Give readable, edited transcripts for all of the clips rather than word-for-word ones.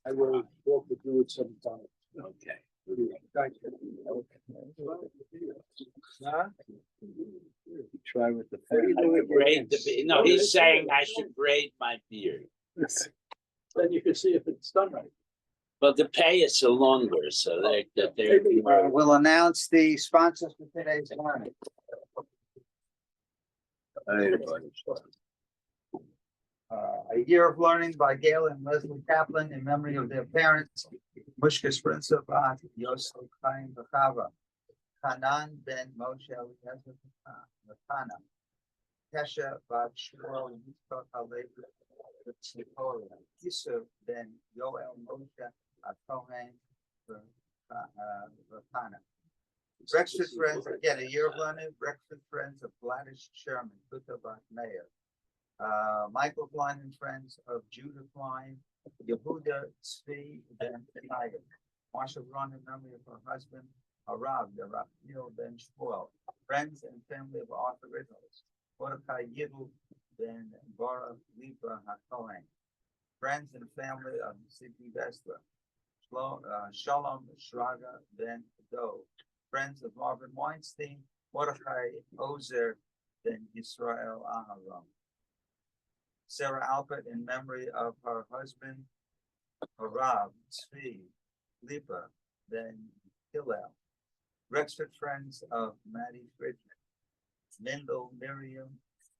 I will walk with you sometime. Okay. Thank you. Huh? Try with the What are you fan. doing? Braid the beard. No, he's saying I should braid my beard. Then you can see if it's done right. But the pay is so longer, so they're We'll announce the sponsors for today's learning. A Year of Learning by Gail and Leslie Kaplan in memory of their parents, Mushka Sprinza Bat, Yosef Chaim Bachava, Hanan ben Moshe Eliezer Natana, Kesha Bat Shmuel Yitzchak Halevi, Tzipora, Yisuf ben Yoel Moshe Atohen Ratana. Breakfast Friends, again, A Year of Learning, Breakfast Friends of Gladys Sherman, Kuta Bat Meir. Michael Klein and Friends of Judah Klein, Yehuda Tzvi ben Chaya, Marsha Ron in memory of her husband, Arav, the Raphael ben Shmuel, Friends and Family of Arthur Riddles, Mordecai Yidl ben Baruch Liba HaKohen, Friends and Family of Sidi Vesler, Shalom Shraga ben Do, Friends of Marvin Weinstein, Mordecai Ozer ben Yisrael Aharon. Sarah Alpert in memory of her husband, Harav, Tzvi, Lipa, ben Hillel. Rexford Friends of Maddie Friedrich, Mendel, Miriam,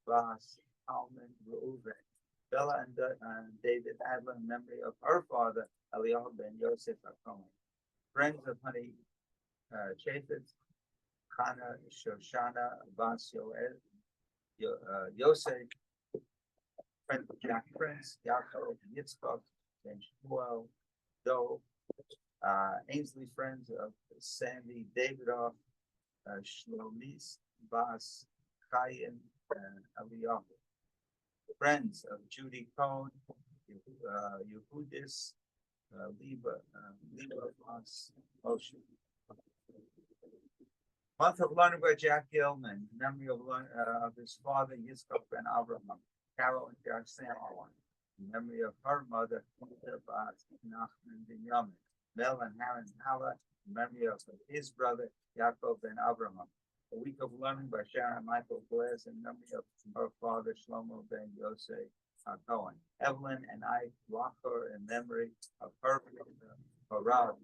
Voss, Alman, Reuven, Bella and David Adler in memory of her father, Eliyahu ben Yosef HaKohen. Friends of Honey Chafetz, Chana, Shoshana, Bas Yoel, Yosef, Friends of Jack Prince, Yaakov, Yitzchak, Ben Shmuel, Dov, Ainsley Friends of Sandy Davidoff, Shlomis, Bas, Chaim, and Eliyahu. Friends of Judy Cohn, Yehudis, Liba Bas, Moshe. Month of Learning by Jack Gilman, memory of his father, Yitzchak ben Abraham. Carol and Jack Samuel, in memory of her mother, Nachman ben Yamin. Mel and Haran Hala, in memory of his brother, Yaakov ben Abraham. A Week of Learning by Sharon Michael Glass, in memory of her father, Shlomo ben Yosef Cohen. Evelyn and I Walker, in memory of her Harav,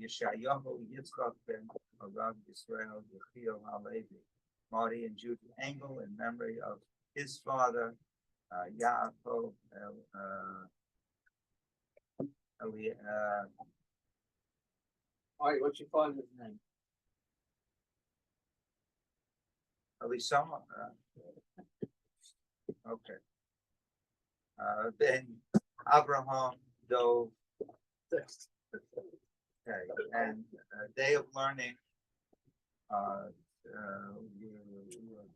Yeshayahu Yitzchak ben Harav Yisrael Yechiel Halevi. Marty and Judy Engel in memory of his father, Yaakov All right, what's your father's name? Elisama. Okay. Then Abraham Dov. Okay, and Day of Learning.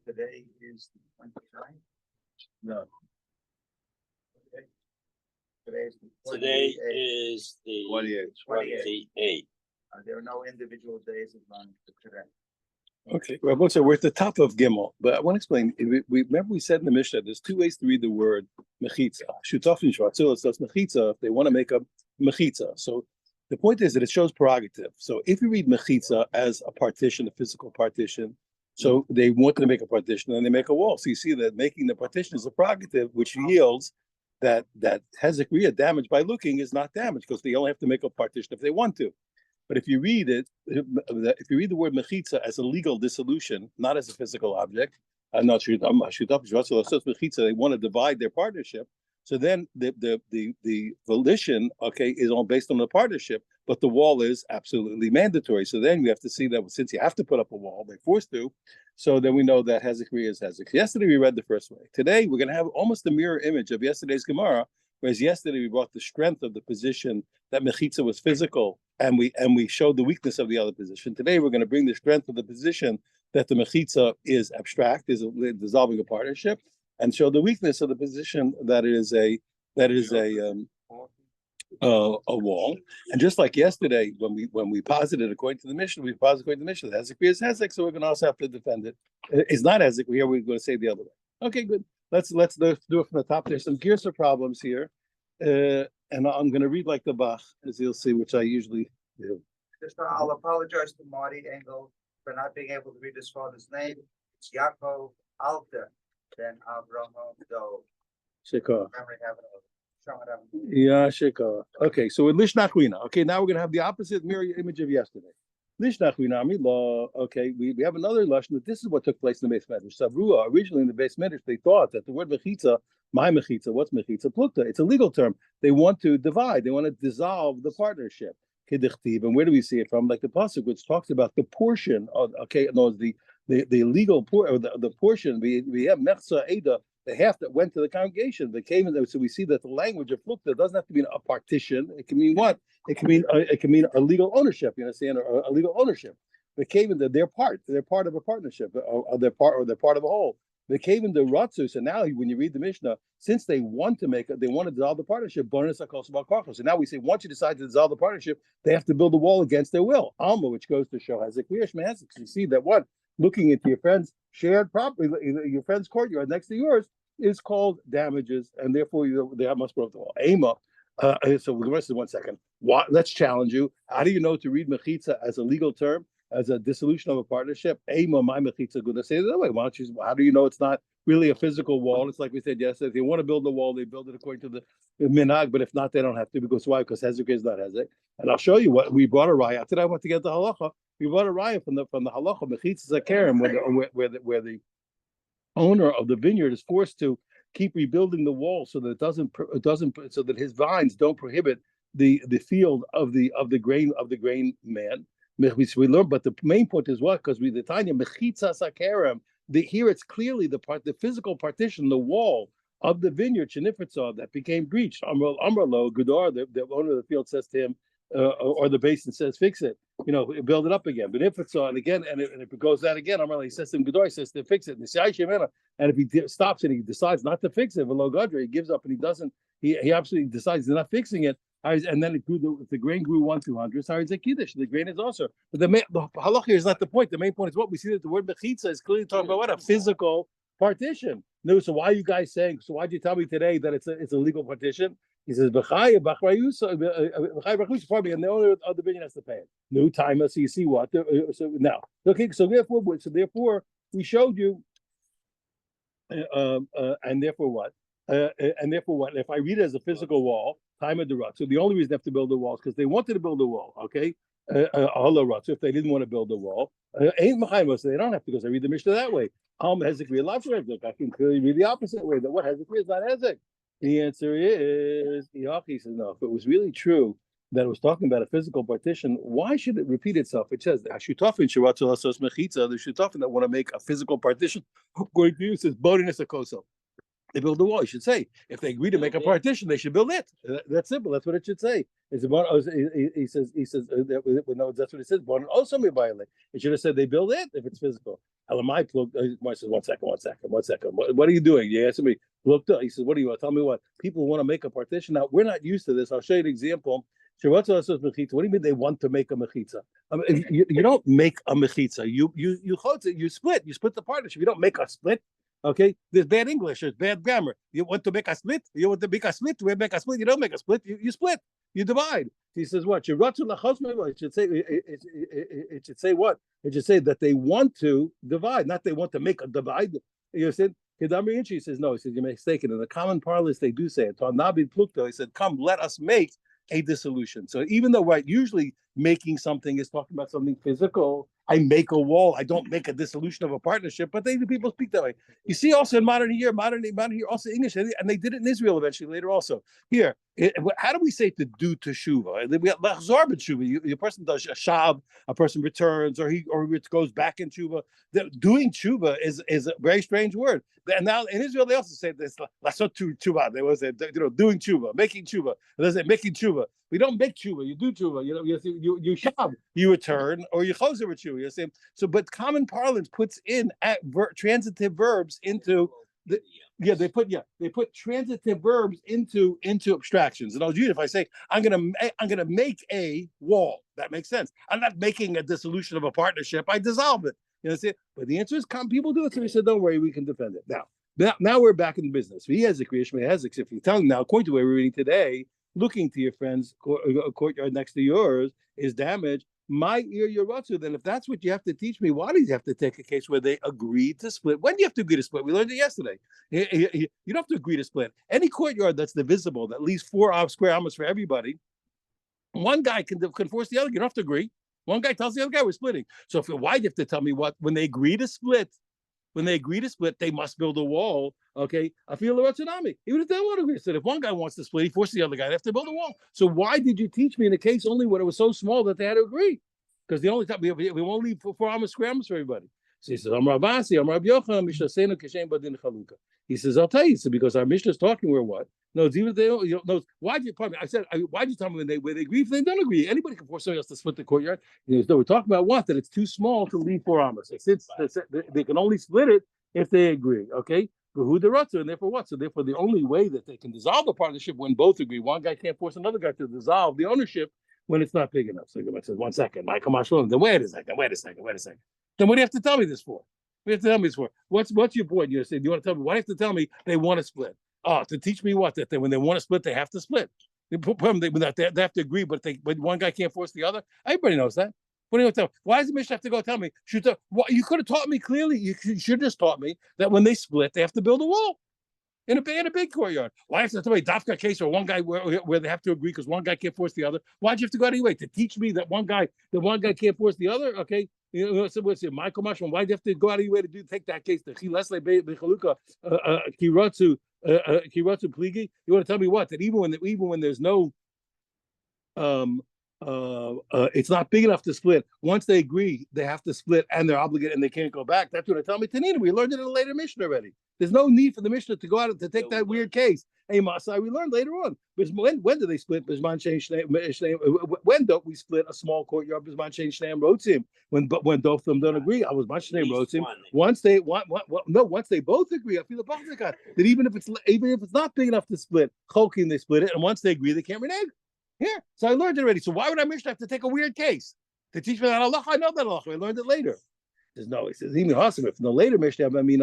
Today is the 29th. No. Okay. Today is the 28th. There are no individual days of learning for today. Okay, well, so we're at the top of Gimel, but I want to explain. We remember we said in the Mishnah, there's two ways to read the word mechitza. Shutafin shvatzilas, that's mechitza. If they want to make a mechitza, so the point is that it shows prerogative. So if you read mechitza as a partition, a physical partition, so they wanted to make a partition and they make a wall. So you see that making the partition is a prerogative, which yields that Hezekiah damage by looking is not damage because they only have to make a partition if they want to. But if you read it, if you read the word mechitza as a legal dissolution, not as a physical object, they want to divide their partnership. So then the volition, okay, is all based on the partnership, but the wall is absolutely mandatory. So then we have to see that since you have to put up a wall, they're forced to. So then we know that Hezekiah is Hezekiah. Yesterday we read the first way. Today we're going to have almost a mirror image of yesterday's Gemara, whereas yesterday we brought the strength of the position that mechitza was physical, and we showed the weakness of the other position. Today we're going to bring the strength of the position that the mechitza is abstract, is dissolving a partnership, and show the weakness of the position that is a wall. And just like yesterday, when we posited according to the Mishnah, we posited according to the Mishnah that Hezekiah is Hezek, so we're going to also have to defend it. It's not Hezekiah. Here we're going to say the other way. Okay, good. Let's do it from the top. There's some Girsa problems here. and I'm going to read like the Bach, as you'll see, which I usually do. Just, I'll apologize to Marty Engel for not being able to read his father's name. It's Yaakov Alter, then Avraham Dov. Shekar. Memory having a Yeah, Shekar. Okay, so with Lishnachwina. Okay, now we're going to have the opposite mirror image of yesterday. Lishnachwina, law. Okay, we have another lashon that this is what took place in the base medrash. Savrua, originally in the base medrash, they thought that the word mechitza, my mechitza, what's mechitza? Plukta. It's a legal term. They want to divide. They want to dissolve the partnership. Kedichtiv. And where do we see it from? Like the pasuk, which talks about the portion of, okay, no, the legal or the portion. We have mechza eda, the half that went to the congregation that came in there. So we see that the language of plukta doesn't have to mean a partition. It can mean what? It can mean a legal ownership. You understand? Or a legal ownership. They came in there. They're part of a partnership. Or they're part of a whole. They came into Ratzu. So now, when you read the Mishnah, since they want to dissolve the partnership, bonus akos b'karchos. So now we say, once you decide to dissolve the partnership, they have to build a wall against their will. Alma, which goes to show has a clear shmehazik. You see that what? Looking into your friend's shared property, your friend's courtyard next to yours, is called damages, and therefore they must broke the wall. Ema. So the rest of 1 second. Let's challenge you. How do you know to read mechitza as a legal term, as a dissolution of a partnership? Ema, my mechitza. Good. Let's say it that way. Why don't you? How do you know it's not really a physical wall? It's like we said yesterday. If they want to build a wall, they build it according to the minhag. But if not, they don't have to. Because why? Because hezek is not hezek. And I'll show you what we brought a raya. Today I want to get the halacha. We brought a raya from the halacha mechitza zakerim, where the owner of the vineyard is forced to keep rebuilding the wall so that it doesn't so that his vines don't prohibit the field of the grain man. We learn, but the main point is what? Because the Tanya mechitza sakerem. Here it's clearly the physical partition, the wall of the vineyard shenifritzah that became breached. Amralo Gudar, the owner of the field, says to him, or the basin says, fix it. Build it up again. But if it's on again, and if it goes that again, he says to him, Gudar says to fix it. And if he stops and he decides not to fix it, he gives up and he doesn't. He absolutely decides he's not fixing it. And then if the grain grew 1 to 100, sorry, it's a kiddush. The grain is also. But the halach here is not the point. The main point is what we see that the word mechitza is clearly talking about what? A physical partition. No, so why are you guys saying? So why'd you tell me today that it's a legal partition? He says, "B'chay b'chrayus, and the owner of the vineyard has to pay it." New time, so you see what? So now, okay, so therefore, we showed you, and therefore what? If I read it as a physical wall, time of the rut. So the only reason they have to build a wall is because they wanted to build a wall. Okay, so if they didn't want to build a wall, ain't machayim, so they don't have to, because I read the Mishnah that way. Hezek I can clearly read the opposite way. That what hezek is not hezek. The answer is, he says, no, if it was really true that it was talking about a physical partition, why should it repeat itself? It says, the shutafin that want to make a physical partition, according to you, says, bodinus akoso. They build a wall. You should say, if they agree to make a partition, they should build it. That's simple. That's what it should say. He says, no, that's what it says. Also, it should have said they build it if it's physical. Elamai plug. He says, 1 second. What are you doing? You answer me. Looked up. He says, what do you want? Tell me what. People want to make a partition. Now, we're not used to this. I'll show you an example. What do you mean they want to make a mechitza? You don't make a mechitza. You split the partnership. You don't make a split. Okay, there's bad English, there's bad grammar. You want to make a split? You want to make a split? We make a split. You don't make a split. You split. You divide. He says what? It should say. It should say what? It should say that they want to divide, not they want to make a divide. You said. He says no. He says you're mistaken. In the common parlance, they do say it. He said, "Come, let us make a dissolution." So even though usually making something is talking about something physical, I make a wall. I don't make a dissolution of a partnership, but the people speak that way. You see, also in modern year, also English, and they did it in Israel eventually later. Also here, how do we say to do teshuva? We have lachzor b'teshuva. A person does a shab, a person returns, or it goes back in teshuva. Doing teshuva is a very strange word. And now in Israel they also say this lasot teshuva. They will say doing teshuva, making teshuva. They say making teshuva. We don't make teshuva. You do teshuva. You shab, you return, or you choser with teshuva. You see? So, but common parlance puts in transitive verbs into the. They put transitive verbs into abstractions. And if I say I'm gonna make a wall, that makes sense. I'm not making a dissolution of a partnership. I dissolve it. You know, see? But the answer is, people do it. So we said, don't worry, we can defend it. Now, Now we're back in business. He has a creation, has if you tell him now, according to what we're reading today, looking to your friend's courtyard next to yours is damaged. My ear, your rotsu. Then, if that's what you have to teach me, why do you have to take a case where they agreed to split? When do you have to agree to split? We learned it yesterday. You don't have to agree to split. Any courtyard that's divisible, that leaves 4 square amas for everybody, one guy can force the other. You don't have to agree. One guy tells the other guy we're splitting. So why do you have to tell me what when they agree to split? When they agree to split, they must build a wall. Okay, I feel the tsunami. Even if they don't want to agree, so if one guy wants to split, he forces the other guy. They have to build a wall. So why did you teach me in a case only when it was so small that they had to agree? Because the only time we won't leave 4 square amas for everybody. So he says, "I'm Rabasi, I'm Rabbi Yochanan, Mishnasenu Keshem Badin Chalukah." He says, "I'll tell you." So because our Mishnah is talking, where what? No, it's even they don't. You know, why'd you? Pardon me. I said, why'd you tell me when they agree? If they don't agree, anybody can force somebody else to split the courtyard. So we're talking about what? That it's too small to leave 4 amas. They can only split it if they agree. Okay. Who the rotzer, and therefore what? So therefore, the only way that they can dissolve the partnership when both agree. One guy can't force another guy to dissolve the ownership when it's not big enough. So Gemara says, 1 second, Michael Mashloim. Then wait a second. Then what do you have to tell me this for? What do you have to tell me this for? What's your point? You want to tell me? Why do you have to tell me they want to split? Oh, to teach me what? That when they want to split, they have to split. They have to agree, but one guy can't force the other. Everybody knows that. What do you tell me? Why does the Mishnah have to go tell me? You could have taught me clearly. You should have just taught me that when they split, they have to build a wall in a big courtyard. Why have to tell me Dafka case or one guy where they have to agree because one guy can't force the other? Why'd you have to go out anyway to teach me that one guy can't force the other? Okay, so what's it? Michael Mashman, why'd you have to go out of your way to take that case? The Chilesle Bechaluka Kirotsu Pligi. You want to tell me what? That even when there's no it's not big enough to split. Once they agree, they have to split and they're obligated and they can't go back. That's what I tell me. Tanina, we learned it in a later Mishnah already. There's no need for the Mishnah to go out to take that weird case. Hey, Masai, we learned later on. When do they split? When don't we split a small courtyard? When both of them don't agree, I was once they both agree, I feel the that even if it's not big enough to split, choking they split it, and once they agree, they can't renege. Yeah, so I learned it already. So why would I Mishnah have to take a weird case to teach me that Allah? I know that Allah. I learned it later. He says no. He says even awesome. If the later Mishnah, okay, maybe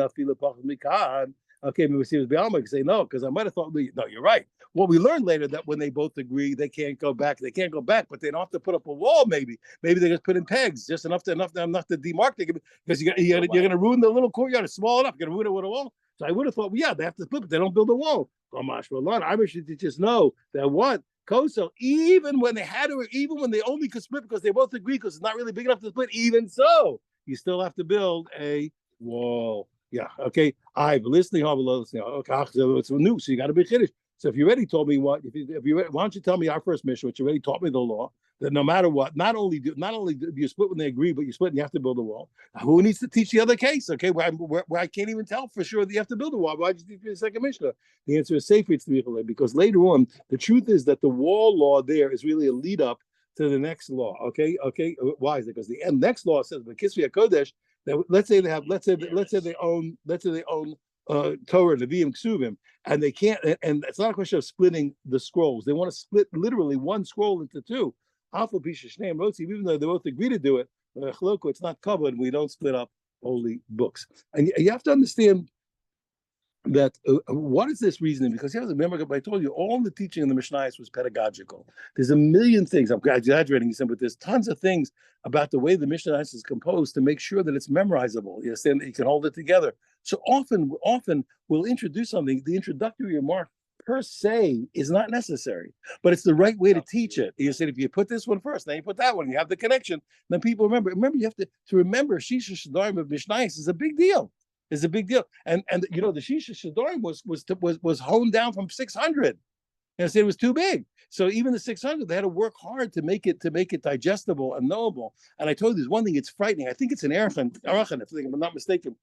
we see it was say no, because I might have thought no. You're right. Well, we learned later that when they both agree, they can't go back. They can't go back, but they don't have to put up a wall. Maybe they just put in pegs, just enough to demark it, because you're going to ruin the little courtyard. It's small enough. You're going to ruin it with a wall. So I would have thought, well, yeah, they have to split, but they don't build a wall. I should just know that what. Kosel, even when they only could split because they both agree because it's not really big enough to split, even so, you still have to build a wall. Yeah, okay. I've listening. Okay, it's new, so you got to be chiddush. So if you already told me what, why don't you tell me our first mission, which you already taught me the law, that no matter what, not only do you split when they agree, but you split and you have to build a wall. Who needs to teach the other case? Okay, where I can't even tell for sure that you have to build a wall. Why'd you teach me the second Mishnah? The answer is safe. It's because later on, the truth is that the wall law there is really a lead up to the next law. Okay. Why is it? Because the next law says the Kisvi HaKodesh that let's say they own Torah, Nevi'im, Ksuvim, and they can't. And it's not a question of splitting the scrolls. They want to split literally one scroll into two. Alpha Pisha Shneim Rotzi, even though they both agree to do it, it's not covered. We don't split up holy books, and you have to understand that what is this reasoning? Because you have to remember, I told you all the teaching in the Mishnayos was pedagogical. There's a million things. I'm exaggerating, but there's tons of things about the way the Mishnayos is composed to make sure that it's memorizable. You understand that you can hold it together. So often we'll introduce something. The introductory remark per se is not necessary, but it's the right way to teach it. You said if you put this one first, then you put that one, you have the connection. Then people remember. You have to remember Shisha Shadarim of Mishnayos is a big deal. Is a big deal, and the Shisha Shadarim was honed down from 600, and it was too big. So even the 600, they had to work hard to make it digestible and knowable. And I told you, there's one thing; it's frightening. I think it's an Arachan, if I'm not mistaken.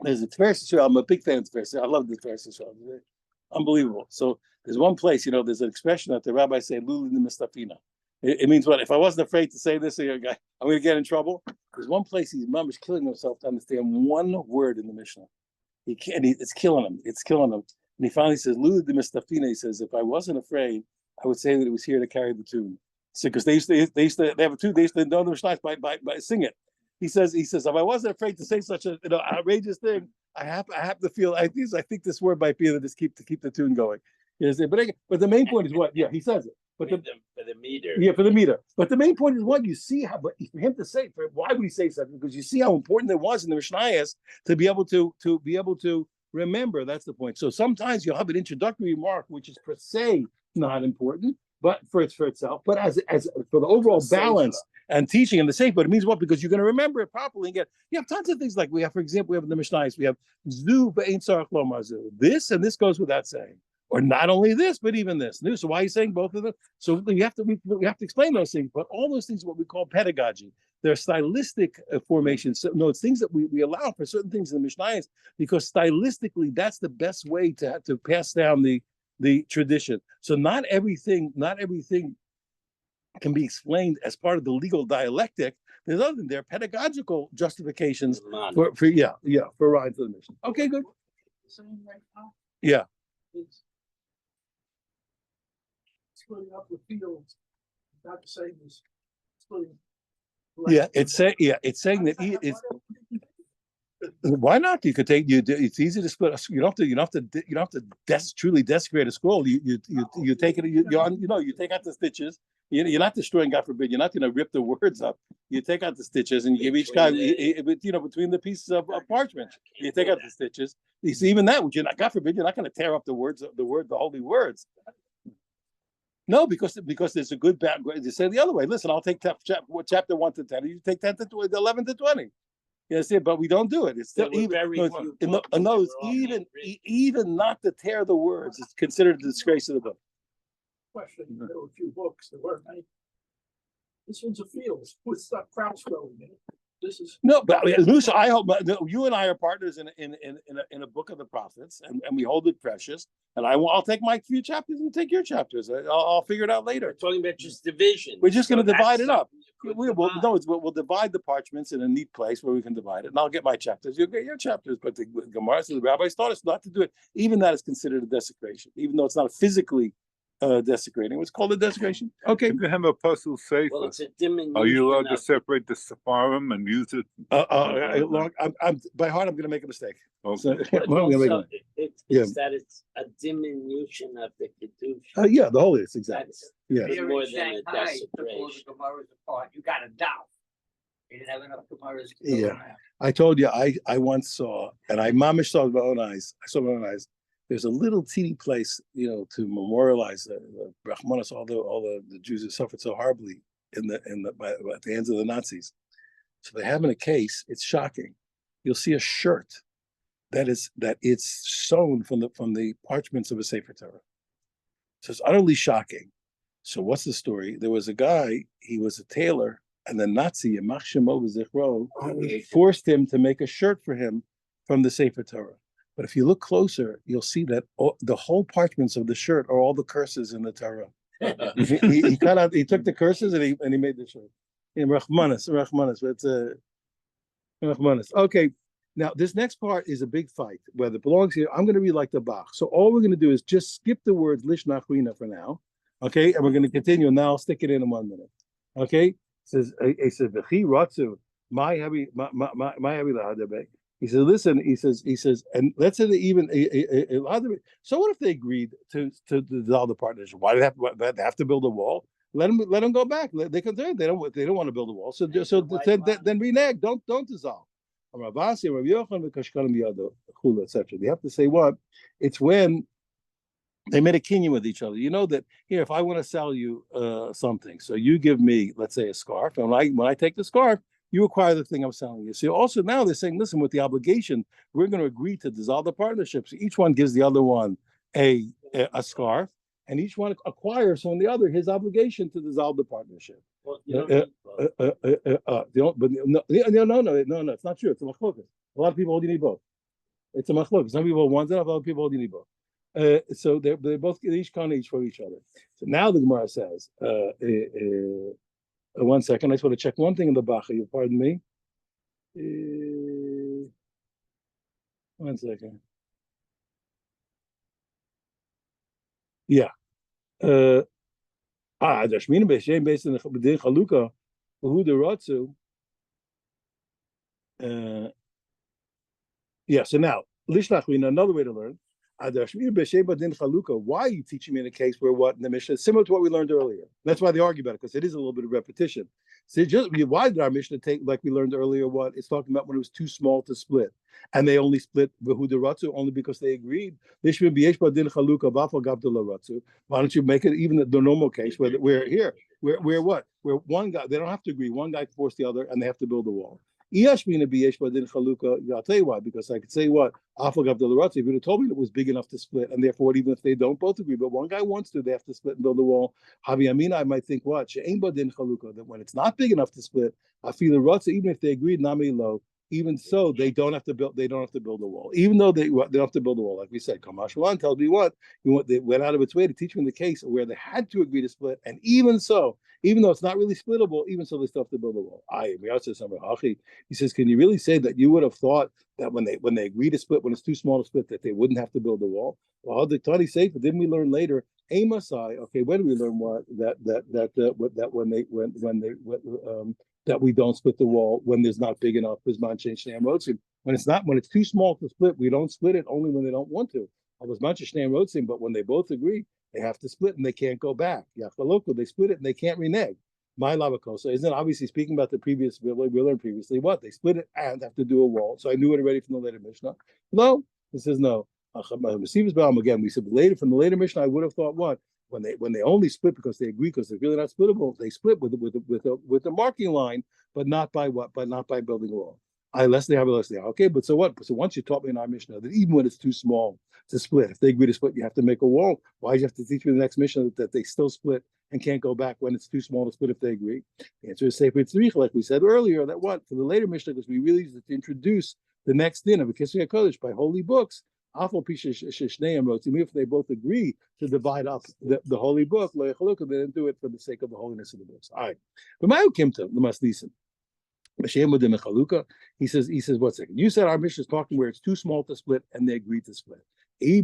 There's a Tiferes Yisrael. I'm a big fan of Tiferes Yisrael. I love the Tiferes Yisrael. Unbelievable. So there's one place, there's an expression that the rabbis say, "Luli the Mistafina." It means what? If I wasn't afraid to say this to your guy, I'm going to get in trouble. There's one place his mom is killing himself to understand one word in the Mishnah. He can't. It's killing him. It's killing him. And he finally says, "Lulu de Mistafina." He says, "If I wasn't afraid, I would say that it was here to carry the tune." So because they have a tune. They used to know the Mishnah by sing it. He says, if I wasn't afraid to say such a outrageous thing, I have to feel. I think this word might be to keep the tune going. Yes, but the main point is what? Yeah, he says it. But For the meter. yeah, for the meter. But the main point is what you see how. But for him to say, why would he say something? Because you see how important it was in the Mishnayos to be able to remember. That's the point. So sometimes you'll have an introductory remark which is per se not important, but for itself. But as for the overall balance and teaching and the safe, but it means what? Because you're going to remember it properly. And you have tons of things like we have, for example, we have in the Mishnayos, we have zu ve'ein tzarich lomar zu. This and this goes without saying. Or not only this, but even this. So why are you saying both of them? So we have to explain those things. But all those things are what we call pedagogy. They're stylistic formations. So, no, it's things that we allow for certain things in the Mishnayos because stylistically that's the best way to pass down the tradition. So not everything can be explained as part of the legal dialectic. There's other than there are pedagogical justifications for Ryan to the mission. Okay, good. Saying right now, Yeah. it's splitting up the fields, not the same as splitting. Yeah, it's saying that it's why not? You could take it's easy to split. You don't have to truly desecrate a scroll. You take it. You take out the stitches. You're not destroying, God forbid. You're not going to rip the words up. You take out the stitches and you give each guy, between the pieces of parchment. You take out the stitches. You see, even that, you're not, God forbid, you're not going to tear up the holy words. No, because there's a good background. You say the other way. Listen, I'll take chapter 1 to 10. You take 10 to 11 to 20. You see, but we don't do it. It's still even not to tear the words. It's considered a disgrace of the book. Question, there were a few books, there weren't many. This one's a field with stuff crowds growing in it. This is No, but Lucia, I hope you and I are partners in a book of the prophets, and we hold it precious. And I'll take my few chapters and you take your chapters. I'll figure it out later. We're talking about just division. We're just going to divide it up. We'll We'll divide the parchments in a neat place where we can divide it, and I'll get my chapters. You'll get your chapters. But the Gemara says the rabbis taught us not to do it. Even that is considered a desecration, even though it's not physically desecrating. What's called a desecration? Okay. If you have a puzzle safe, Well, it's a diminution. are you allowed to of- separate the Sepharim and use it? I'm by heart. I'm going to make a mistake. Okay. So, But well, I'm gonna make also, a- it's that it's a diminution of the kedusha. yeah, the holiness, exactly. That's Yeah. here more in than a Shanghai, took all desecration. the Gemaras apart. You got a doubt. You didn't have enough Gemaras. Yeah. I told you I once saw, and I mamish saw with my own eyes. I saw with my own eyes. There's a little teeny place, to memorialize the Brahmanas, all the Jews who suffered so horribly at the hands of the Nazis. So they have in a case. It's shocking. You'll see a shirt that it's sewn from the parchments of a Sefer Torah. So it's utterly shocking. So what's the story? There was a guy. He was a tailor, and the Nazi, Yamach Shemo V'Zichro, forced him to make a shirt for him from the Sefer Torah. But if you look closer, you'll see that the whole parchments of the shirt are all the curses in the Torah. he cut out. He took the curses and he made the shirt. Rachmanis, but it's Rachmanis. Okay, now this next part is a big fight. Whether it belongs here, I'm going to read like the Bach. So all we're going to do is just skip the words lish nachrina for now. Okay, and we're going to continue. Now I'll stick it in 1 minute. Okay, it says v'chi ratzu my heavy lahadabe. He says, listen, he says, and let's say that even so what if they agreed to dissolve the partnership? Why do they have to build a wall? Let them go back. They don't want to build a wall. So then renege. Don't dissolve. Etc. They have to say what? It's when they made a kinyan with each other. You know that here, if I want to sell you something, so you give me, let's say, a scarf, and when I take the scarf, you acquire the thing I'm selling you. So also now they're saying, listen, with the obligation, we're going to agree to dissolve the partnership. So each one gives the other one a scarf, and each one acquires from the other his obligation to dissolve the partnership. Well, you don't need both. No, it's not true. It's a machlokas. A lot of people hold you need both. It's a machlokas. Some people want it, other people hold you need both. So they both get each kind each for each other. So now the Gemara says, 1 second, I just want to check one thing in the Bacha. You pardon me. 1 second. Yeah. Dashmin b'shem based on the Chalukah, who the Ratzu. Yeah, so now, Lishnach, we know another way to learn. Why are you teaching me in a case where what in the Mishnah is similar to what we learned earlier? That's why they argue about it, because it is a little bit of repetition. So why did our Mishnah take, like we learned earlier, what it's talking about when it was too small to split, and they only split Behudaratsu only because they agreed. Why don't you make it even the normal case where where what? Where one guy, they don't have to agree, one guy forced the other and they have to build a wall. I'll tell you why, because I could say what if you'd have told me it was big enough to split, and therefore even if they don't both agree, but one guy wants to, they have to split and build a wall. I might think what that when it's not big enough to split, I feel the rotza, even if they agreed nami low, even so they don't have to build a wall, even though they don't have to build a wall. Like we said, Kamashwan tells me what they went out of its way to teach me the case where they had to agree to split, and even so, even though it's not really splittable, even so they still have to build a wall. He says, can you really say that you would have thought that when they agree to split, when it's too small to split, that they wouldn't have to build a wall? Well, the Tani say, but didn't we learn later? Amasai. Okay, when did we learn what that that we don't split the wall when there's not big enough? When it's too small to split, we don't split it only when they don't want to. But when they both agree, they have to split and they can't go back. They split it and they can't renege. My lavakosa isn't obviously speaking about the previous we learned previously. What they split it and have to do a wall. So I knew it already from the later Mishnah. No, it says no. Again, we said later from the later Mishnah. I would have thought what when they only split because they agree because they're really not splittable. They split with the marking line, but not by what? But not by building a wall. Less they have. Okay, but so what? So once you taught me in our Mishnah that even when it's too small to split, if they agree to split, you have to make a wall. Why do you have to teach me the next Mishnah that they still split and can't go back when it's too small to split if they agree? The answer is Sefer Tzrich, like we said earlier, that what? For the later Mishnah, because we really used it to introduce the next din of a Kisvei HaKodesh by holy books, even if they both agree to divide up the holy book, they didn't do it for the sake of the holiness of the books. All right. But my Kimta, the Maslisim. He says, one second. You said our Mishnah is talking where it's too small to split and they agreed to split. He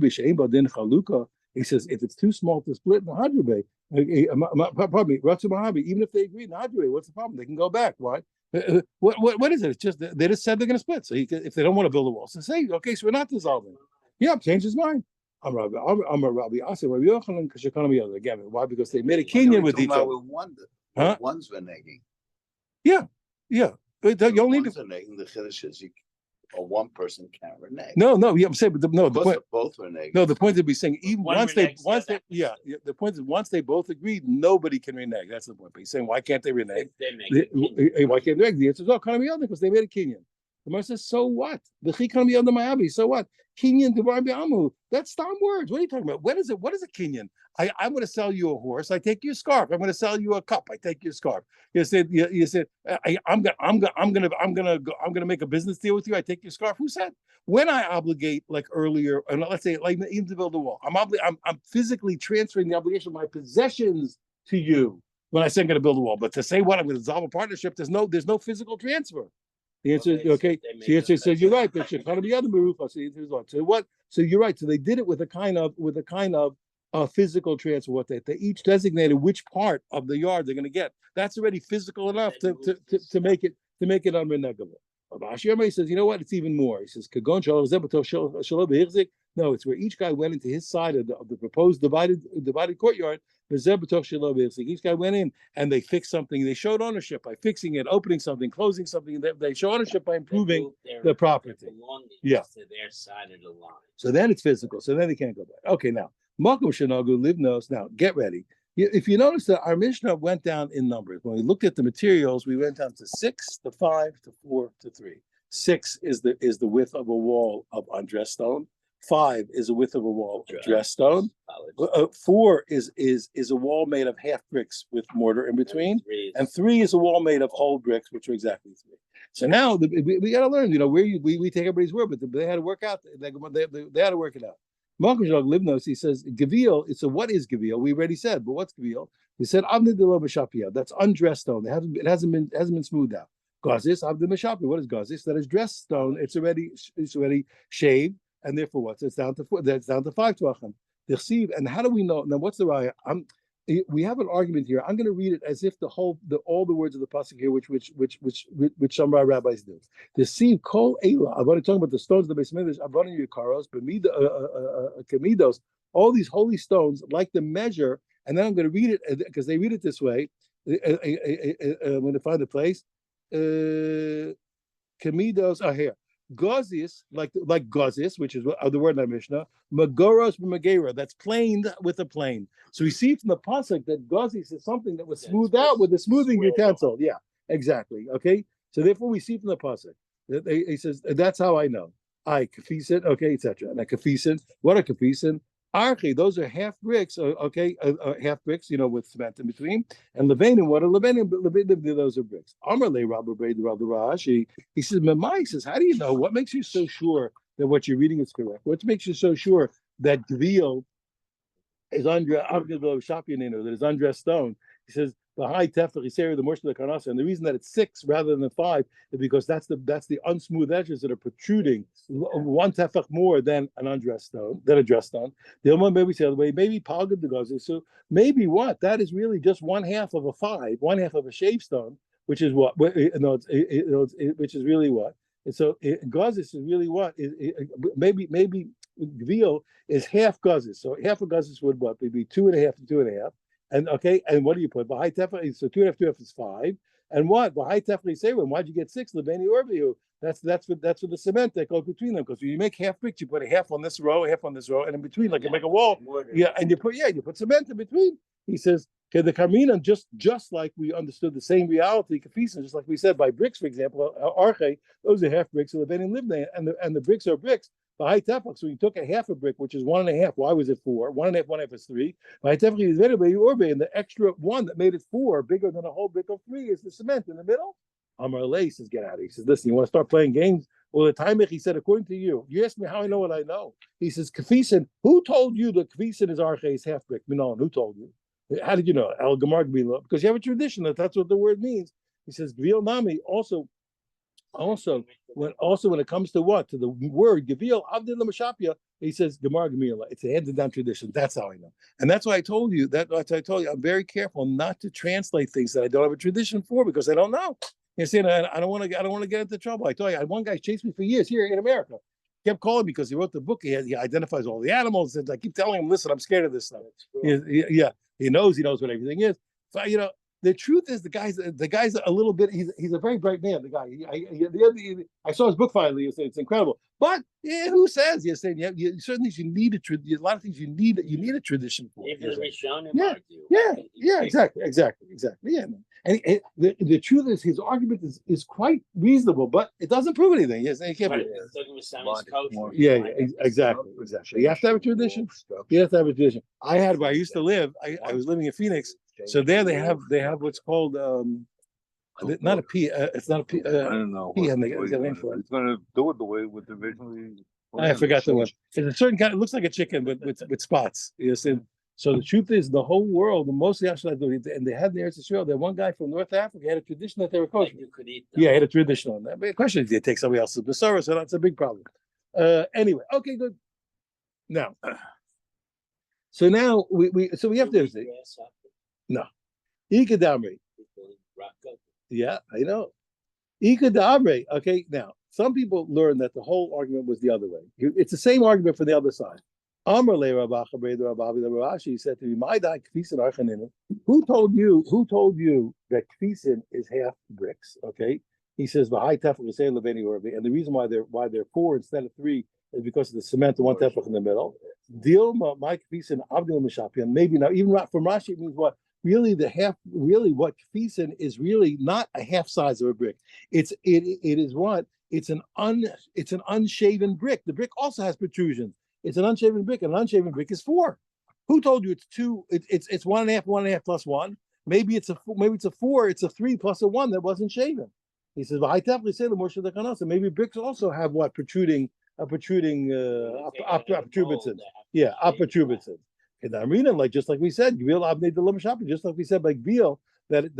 says, if it's too small to split, pardon me, even if they agree, what's the problem? They can go back. Why? What is it? It's just they just said they're going to split. So if they don't want to build a wall, so say, okay, so we're not dissolving. Yeah, change his mind. I'm a Rabbi. I said, Rabbi Yochanan, because again, why? Because they made a kinyan with each other. Huh? One's reneging. Yeah. But you only one's reneging. The chiddush is one person can't renege. No. Yeah, I'm saying, but the point. Both renege. No, the point is, be saying even once they yeah. The point is once they both agreed, nobody can renege. That's the point. But he's saying, why can't they renege? Why can't they renege? The answer is, because they made a kinyan. The Gemara says, so what? So what? Kinyan devar b'amu. That's Stam words. What are you talking about? What is it? What is a kinyan? I'm going to sell you a horse. I take your scarf. I'm going to sell you a cup. I take your scarf. You said I'm going to make a business deal with you. I take your scarf. Who said? When I obligate, like earlier, and let's say like even to build a wall, I'm physically transferring the obligation of my possessions to you when I say I'm going to build a wall. But to say what I'm going to dissolve a partnership, there's no physical transfer. The answer is okay. The answer says you're right. But so what? So you're right. So they did it with a kind of physical transfer. What they each designated which part of the yard they're going to get. That's already physical enough to make it unrenegable. He says, you know what? It's even more. He says, no, it's where each guy went into his side of the proposed divided courtyard. Each guy went in and they fixed something. They showed ownership by fixing it, opening something, closing something. They show ownership by improving the property. Yeah. To their side of the line. So then it's physical. So then they can't go back. Okay, now Makom Shanagu Livnos. Now get ready. If you notice that our Mishnah went down in numbers. When we looked at the materials, we went down to 6, to 5, to 4, to 3. 6 is the width of a wall of undressed stone. 5 is the width of a wall of dressed stone. 4 is a wall made of half bricks with mortar in between, and 3 is a wall made of whole bricks, which are exactly 3. So now we got to learn. We take everybody's word, but they had to work out. They had to work it out. He says Gavil. So what is Gavil? We already said, but what's Gavil? He said Avnei de lo b'shapia. That's undressed stone. It hasn't been smoothed out. Gazis Avnei b'shapia. What is Gazis? That is dressed stone. It's already shaved, and therefore what? It's down to 5 tvachim. And how do we know? Now what's the raya? we have an argument here. I'm going to read it as if all the words of the pasuk here, which some rabbis do. The sea kol ela. I'm talking about the stones of the base midrash. Avonim yikaros, kamidos. All these holy stones, like the measure. And then I'm going to read it because they read it this way. I'm going to find the place. Kamidos are here. Gozis, like gozis, which is the word in our Mishnah, magoros b'magera, that's planed with a plane. So we see from the pasuk that gozis is something that was smoothed out with a smoothing utensil. Yeah, exactly. Okay, so therefore we see from the pasuk that he says that's how I know. I kafisin, okay, etc. And a kafisin, what a kafisin? Archi, those are half bricks, okay, half bricks, with cement in between. And Levanim, what are Levanim? Those are bricks. Amarle Rabbi Rashi, he says, Mamai, he says, how do you know? What makes you so sure that what you're reading is correct? What makes you so sure that Gvil is that is undressed stone? He says, the high tefach iseri, the morsha the karnasa, and the reason that it's 6 rather than 5 is because that's the unsmooth edges that are protruding one tefach more than an undressed stone, than a dressed stone. The Ilma maybe say the way, maybe palgad the gazi. So maybe what that is really just 1/2 of a 5, 1/2 of a shave stone, which is what which is really what. And so gazis is really what maybe gvil is half gazis. So half of gazis would what? Would be 2.5 and 2.5. And okay, and what do you put? Bahai tefach, so 2.5 is 5. And what? Bahai tefach say, well, why'd you get 6? Lebeni orbiu. That's for the cement that goes between them. Because when you make half bricks, you put a half on this row, half on this row, and in between, like you make a wall. Yeah, and you put cement in between. He says, okay, the karmina, just like we understood the same reality, kafisa, just like we said by bricks, for example, arche, those are half bricks, so the lived there, and the bricks are bricks. Bahai tefach, so you took a half a brick, which is 1.5. Why was it 4? 1.5, 1/2 is 3. Bahai tefach is very orbe, and the extra one that made it 4, bigger than a whole brick of 3, is the cement in the middle. Amar Lei says, get out of here. He says, listen, you want to start playing games? Well, the time he said, according to you asked me how I know what I know. He says, Kafisin, who told you that Kafisin is arche, is half brick? Minon, who told you? How did you know? Al Gamar Gvila, because you have a tradition that's what the word means. He says, Gvil Nami, also when it comes to what? To the word Gavil Avdil Mashapia, he says Gemar Gemila. It's a handed down tradition. That's how I know. And that's why I told you I'm very careful not to translate things that I don't have a tradition for because I don't know. You see, I don't want to get into trouble. I told you, I had one guy chased me for years here in America. He kept calling me because he wrote the book. He identifies all the animals, and I keep telling him, listen, I'm scared of this stuff. He knows what everything is. So the truth is, the guy's a little bit. He's a very bright man. The guy. I saw his book finally. It's incredible. But who says? You're saying certain things you need a lot of things you need a tradition for. Even the Rishonim argue. Exactly. Yeah. And the truth is, his argument is quite reasonable, but it doesn't prove anything. Yes, it can't be. Exactly. You have to have a tradition. I had where I used to live. I was living in Phoenix. So there they have what's called not a P. It's not a P. I don't know. P. He's going to do it the way with originally. I forgot the one. It's a certain kind. It looks like a chicken, but with spots. Yes, and so the truth is, the whole world, mostly actually, and they had the Eretz Yisrael. That one guy from North Africa had a tradition that they were kosher. You could eat. Yeah, he had a tradition on that. But the question is, do you take somebody else's basara? So that's a big problem. Anyway, okay, good. Now, so now we have to. No. Ikadamri. Yeah, I know. Ikadamri. Okay, now some people learn that the whole argument was the other way. It's the same argument for the other side. Amar le Rabacha Breder Rabavi Rabashi said to me, "My dad kfisin archanin." Who told you that kfisin is half bricks? Okay, he says v'hai tefach l'sei leveni orbi, and the reason why they're 4 instead of 3 is because of the cement, the one tefach in the middle. Dilma my kfisin avdil mishapian. Maybe now even from Rashi it means what? Really, what kfisin is really not a half size of a brick. It is what? It's an unshaven brick. The brick also has protrusions. It's an unshaven brick, and an unshaven brick is 4. Who told you it's 2? It's 1.5, 1.5 plus 1. Maybe it's a 4. It's a 3 plus a 1 that wasn't shaven. He says, "Well, I definitely say the morsha the kanasa." Maybe bricks also have what protruding protuberances. Yeah, protuberances. And I'm reading just like we said, just like we said by Gvil, that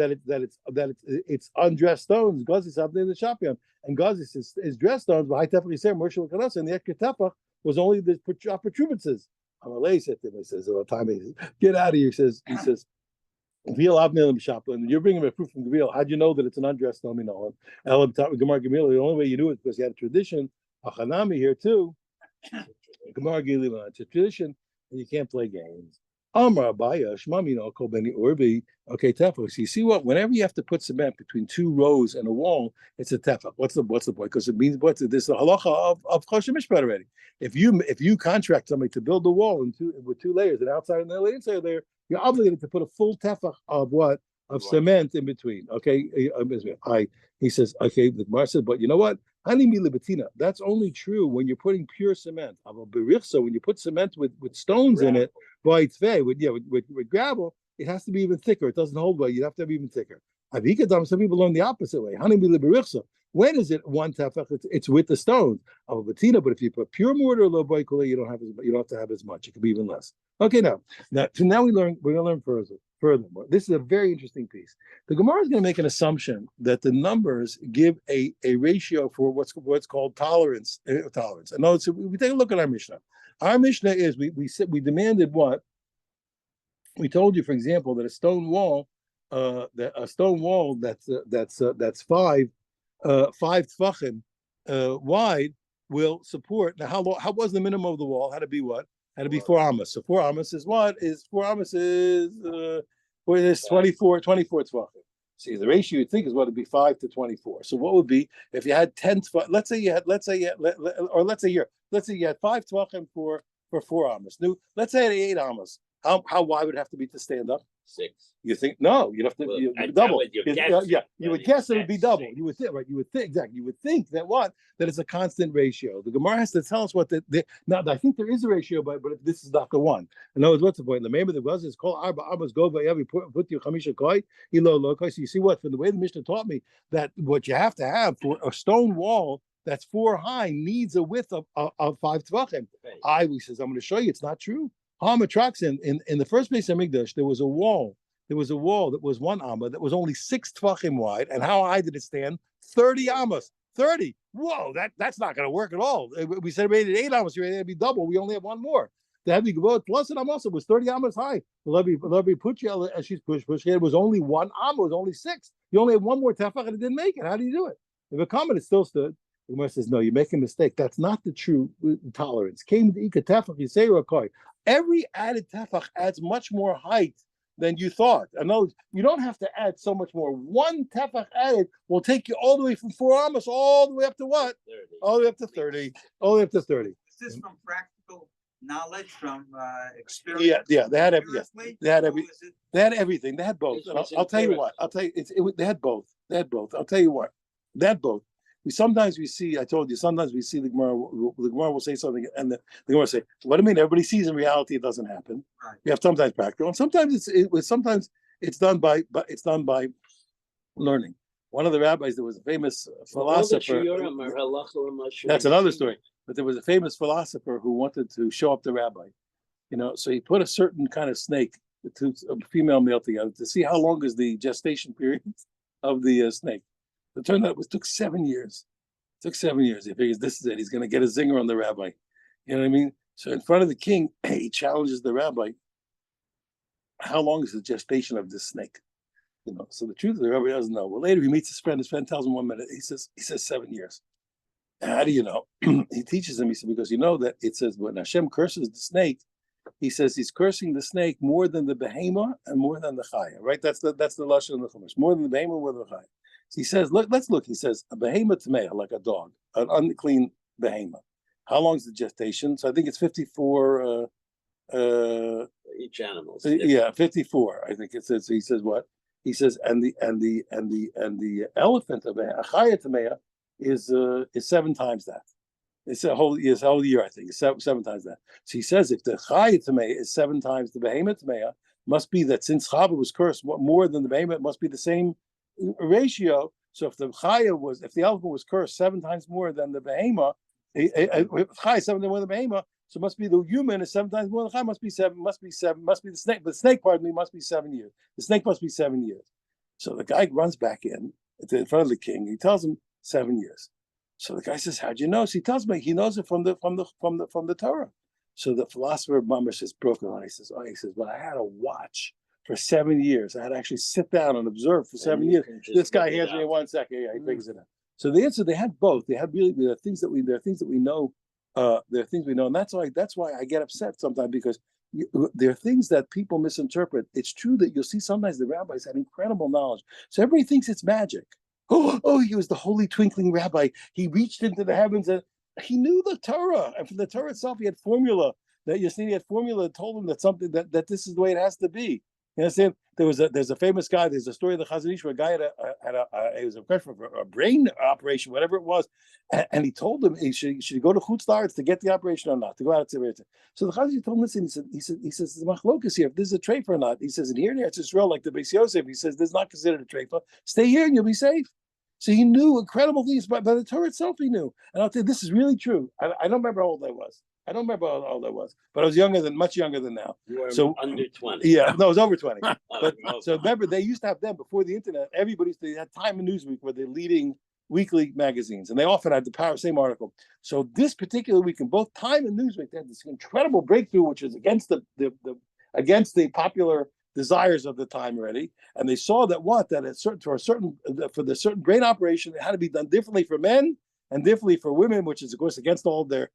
it's undressed stones. Gazis abnei the shapion, and Gazis is dressed stones. But I definitely say morsha the kanasa, and the extra tefach was only the protuberances. Amalei said to him, he says, "Oh, time get out of here." He says, "Veal avmilim shaplan." You're bringing a proof from the veal. How'd you know that it's an undressed nominal? Elam Gemara Gemila. The only way you knew it is because you had a tradition. Achanami here too. Gemara Gemila. It's a tradition, and you can't play games. Amra Abaya Shmamino Kol Beni Urbi. Okay, tefach. So you see what? Whenever you have to put cement between two rows and a wall, it's a tefach. What's the point? Because it means what's this is the halacha of Choshen Mishpat already. If you contract somebody to build a wall with two layers, an outside and an inside layer, you're obligated to put a full tefach of what? Of cement in between. Okay, he says, okay, the Gemara says, but you know what? That's only true when you're putting pure cement. So when you put cement with stones in it, with gravel, it has to be even thicker. It doesn't hold well. You have to have even thicker. Some people learn the opposite way. When is it one tefach? It's with the stones of a batina. But if you put pure mortar, you don't have to have as much. It could be even less. Okay, now we're going to learn furthermore. This is a very interesting piece. The Gemara is going to make an assumption that the numbers give a ratio for what's called tolerance. And we take a look at our Mishnah. Our Mishnah is we demanded what? We told you, for example, that a stone wall that's five tefachim wide will support. Now, how was the minimum of the wall? Had to be what? Had to be 4 amos. So 4 amos is what? 4 amos is 24 tefachim. See, the ratio you'd think is what would be 5 to 24. So what would be if you had 10? Let's say you had 5 tefachim for 4 amos. Let's say you had 8 amos. How wide would it have to be to stand up? 6. You think no? You'd have to double. You would guess it would be double. 6. You would think, right? You would think exactly. You would think that that it's a constant ratio. The Gemara has to tell us what now. I think there is a ratio, but this is not the one. In other words, what's the point? The name of the was is called Arba Amos Go Vayavi put your Chamisha Koi Ilo Lokoi. So you see what from the way the Mishnah taught me that what you have to have for a stone wall that's 4 high needs a width of 5 tefachim. He says I'm going to show you it's not true. In the first place of Mikdash, there was a wall. There was a wall that was 1 amma that was only 6 tefachim wide. And how high did it stand? 30 ammas. 30. Whoa, that's not going to work at all. We said we made it 8 ammas. You it'd be double. We only have 1 more. The heavy gavot plus an amma was 30 ammas high. Levi Puchel, as she's push. It was only 1 amma. It was only 6. You only have 1 more tefach and it didn't make it. How do you do it? If a comment, it still stood. The Gemara says, no, you make a mistake. That's not the true tolerance. Came to tefach, you say rakoi. Every added tefach adds much more height than you thought. I know you don't have to add so much more. 1 tefach added will take you all the way from 4 amos all the way up to what? 30. All the way up to 30. All the way up to 30. Is this from practical knowledge, from experience? Yeah, they had everything. They had everything. They had both. I'll tell you what. They had both. I'll tell you what. They had both. Sometimes we see the Gemara will say something, and the Gemara will say, what do you mean? Everybody sees in reality it doesn't happen. Right. We have sometimes practical, and sometimes it's done by learning. One of the rabbis, there was a famous philosopher. That's another story. But there was a famous philosopher who wanted to show up the rabbi. So he put a certain kind of snake, a female male together, to see how long is the gestation period of the snake. It turned out it took 7 years. It took 7 years. He figures this is it. He's going to get a zinger on the rabbi. You know what I mean? So in front of the king, he challenges the rabbi. How long is the gestation of this snake? So the truth of the rabbi doesn't know. Well, later he meets his friend. His friend tells him 1 minute. He says 7 years. And how do you know? He teaches him. He said because you know that it says when Hashem curses the snake, he says he's cursing the snake more than the behemoth and more than the chaya. Right? That's the lashon of the chumash. More than the behemoth, more than the chaya. He says, let's look. He says, a behemoth tameh, like a dog, an unclean behemoth. How long is the gestation? So I think it's 54. Each animal. 54. I think it says. So he says what? He says, and the elephant of a chaya tameh is 7 times that. It's a whole year. I think it's 7 times that. So he says, if the chaya tameh is 7 times the behemoth tameh, must be that since Chava was cursed more than the behemoth, must be the same ratio. So if the elephant was cursed 7 times more than the behemoth, chai 7 times more than the behemoth, so must be the human is 7 times more than chai, must be the snake. But the snake, must be 7 years. The snake must be 7 years. So the guy runs back in front of the king. He tells him 7 years. So the guy says, "How'd you know?" So he tells me he knows it from the Torah. So the philosopher Mamash is broken on. He says, "But I had a watch for 7 years. I had to actually sit down and observe for 7 years. This guy hands me in 1 second. Yeah, he figures it out." So the answer, they had both. They had really, there are things that we know. There are things we know, and that's why I get upset sometimes, because there are things that people misinterpret. It's true that you'll see sometimes the rabbis had incredible knowledge, so everybody thinks it's magic. Oh, he was the holy twinkling rabbi. He reached into the heavens and he knew the Torah, and from the Torah itself, he had formula. That you see, he had formula that told him that something that this is the way it has to be. You understand? There's a famous guy. There's a story of the Chazon Ish where a guy had it was a question for a brain operation, whatever it was, and he told him should he go to Chutz La'aretz to get the operation or not, to go out to Eretz. So the Chazon Ish told him, listen, he says there's machlokas here if this is a treifa or not. He says, and here in Eretz Yisrael, like the Beis Yosef, he says this is not considered a treifa. Stay here and you'll be safe. So he knew incredible things by the Torah itself. He knew, and I'll tell you, this is really true. I don't remember how old I was. I don't remember how old I was, but I was much younger than now. You were So under 20. yeah, no, it was over 20. But Okay. so remember, they used to have them before the internet. They had Time and Newsweek were the leading weekly magazines, and they often had the power same article. So this particular week, in both Time and Newsweek, they had this incredible breakthrough, which is against the popular desires of the time already, and they saw that for the certain brain operation, it had to be done differently for men and differently for women, which is of course against all their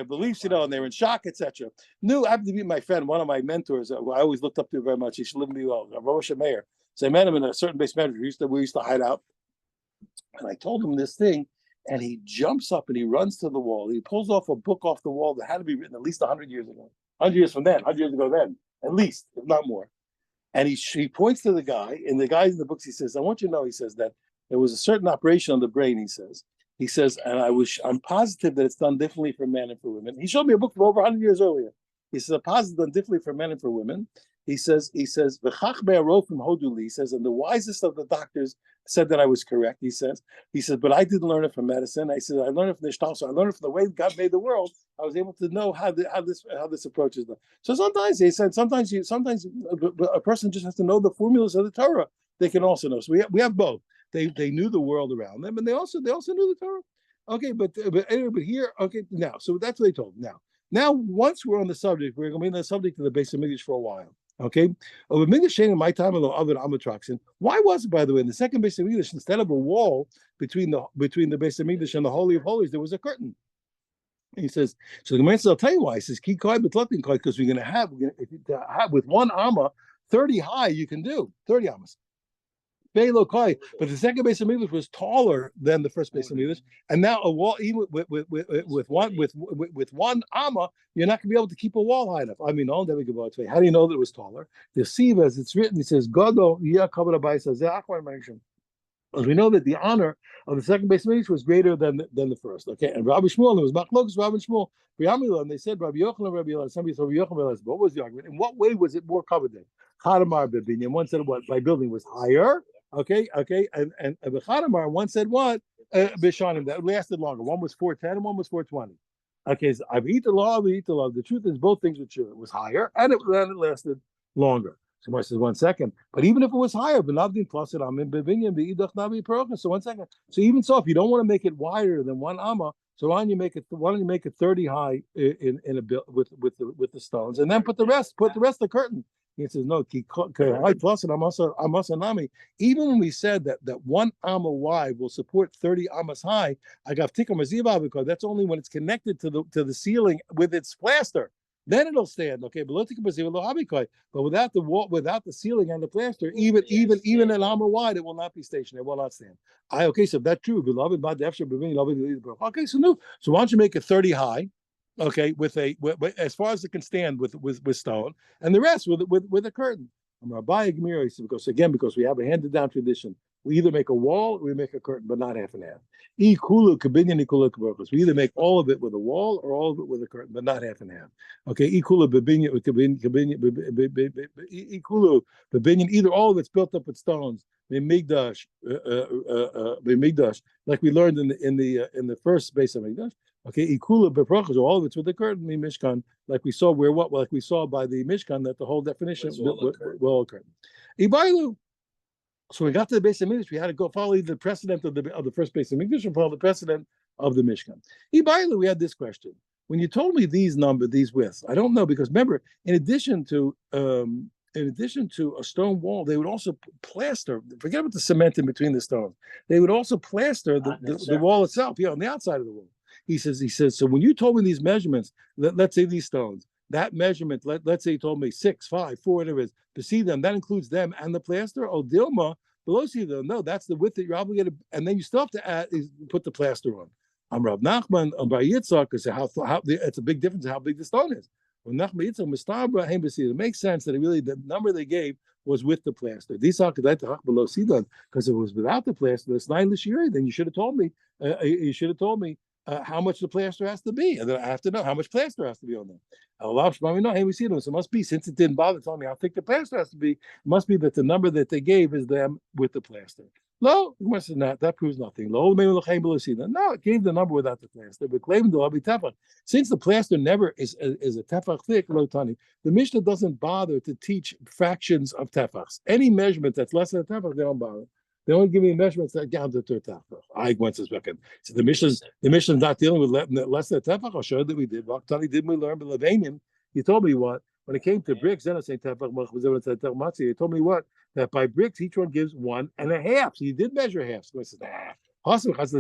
beliefs, and they're in shock, etc. I happened to meet my friend, one of my mentors, who I always looked up to very much. He should live me well, Rosh Meir. So I met him in a certain base manager. We used to hide out, and I told him this thing, and he jumps up and he runs to the wall. He pulls off a book off the wall that had to be written at least 100 years ago, 100 years from then, 100 years ago then, at least, if not more. And he points to the guy, and the guy in the books, he says, I want you to know, he says, that there was a certain operation on the brain, he says, and I'm positive that it's done differently for men and for women. He showed me a book from over 100 years earlier. He says, I'm positive done differently for men and for women. He says, Hoduli, he says, and the wisest of the doctors said that I was correct. He says, but I didn't learn it from medicine. I said, I learned it from the Shtal, so I learned it from the way God made the world. I was able to know how this approach is done. So sometimes he said, sometimes a person just has to know the formulas of the Torah. They can also know. So we have both. They knew the world around them, and they also knew the Torah. Okay, but here, okay, now, so that's what they told them. Now, once we're on the subject, we're going to be on the subject of the Beis Hamikdash for a while. Okay, over in my time of Amatraxin. Why was it, by the way, in the second Beis Hamikdash, instead of a wall between the Beis Hamikdash and the Holy of Holies, there was a curtain? And he says, so the Gemara says, I'll tell you why. He says, because we're going to have with one amma 30 high. You can do 30 ammas. But the second Beis Hamikdash was taller than the first Beis Hamikdash, and now a wall, even with one amma, you're not going to be able to keep a wall high enough. I mean, how do you know that it was taller? The sieve, as it's written, it says, as we know that the honor of the second Beis Hamikdash was greater than the first. Okay, and Rabbi Shmuel, there was Machlokas, Rabbi Shmuel, and they said Rabbi Yochanan, Rabbi Elazar. Somebody said Rabbi Yochanan, what was the argument? In what way was it more coveted? Chadamar bebinyan. One said what by building was higher. Okay, and Bechadamar, one said what? Bishanim, that lasted longer. One was 410 and one was 420. Okay, so I've eaten the love. The truth is both things were true. It was higher and it lasted longer. Somebody says 1 second. But even if it was higher, Benavdin plus it Amin Bevinyan Beidach Navi Peroka. So 1 second. So even so, if you don't want to make it wider than one Amma, so why don't you make it 30 high in a with the stones, and then put the rest of the curtain. He says, no, plus and Amas. Even when we said that one amma wide will support 30 ammas high, I got tikka maziva, because that's only when it's connected to the ceiling with its plaster. Then it'll stand. Okay, but without the wall, without the ceiling and the plaster, even an amma wide, it will not be stationary. It will not stand. Okay, so if that's true, beloved, okay, so no. So why don't you make it 30 high? Okay, with as far as it can stand with stone, and the rest with a curtain. Because we have a handed down tradition. We either make a wall or we make a curtain, but not half and half. We either make all of it with a wall or all of it with a curtain, but not half and half. Okay, either all of it's built up with stones. Migdash, like we learned in the first Beis Hamikdash. Okay, ikula bebrachos, all of it's with the curtain, mishkan, like we saw by the Mishkan, that the whole definition will occur. Ibailu. So we got to the Beis Hamikdash, we had to go follow the precedent of the first Beis Hamikdash and follow the precedent of the Mishkan. Ibailu, we had this question. when you told me these widths, I don't know, because remember, in addition to a stone wall, they would also plaster. Forget about the cement in between the stones. They would also plaster the wall itself, on the outside of the wall. He says. So when you told me these measurements, let's say these stones, that measurement, let's say you told me 6, 5, 4, whatever it is, to see them, that includes them and the plaster. Oh, Dilma, below see them. No, that's the width that you're obligated, and then you still have to add put the plaster on. I'm Rav Nachman, Bar Yitzchak, because how it's a big difference in how big the stone is. When Nachman Yitzchak Mistabra it makes sense that the number they gave was with the plaster. Because it was without the plaster, it's 9 this year. Then you should have told me. You should have told me how much the plaster has to be, and then I have to know how much plaster has to be on them. Hey, we see them. So it must be, since it didn't bother telling me how thick the plaster has to be, it must be that the number that they gave is them with the plaster. No, that proves nothing. No, it gave the number without the plaster. But claimed to be tefach. Since the plaster never is a tefach thick, the Mishnah doesn't bother to teach fractions of tefachs. Any measurement that's less than a tefach, they don't bother. They only give me measurements that down to tefach. I went to second. So the Mishnah's not dealing with less than a tefach. I'll show you that we did. Didn't we learn? But Levanim, he told me what. When it came to bricks, then I say tefach. He told me what, that by bricks each one gives 1.5. So you did measure halves. So I said,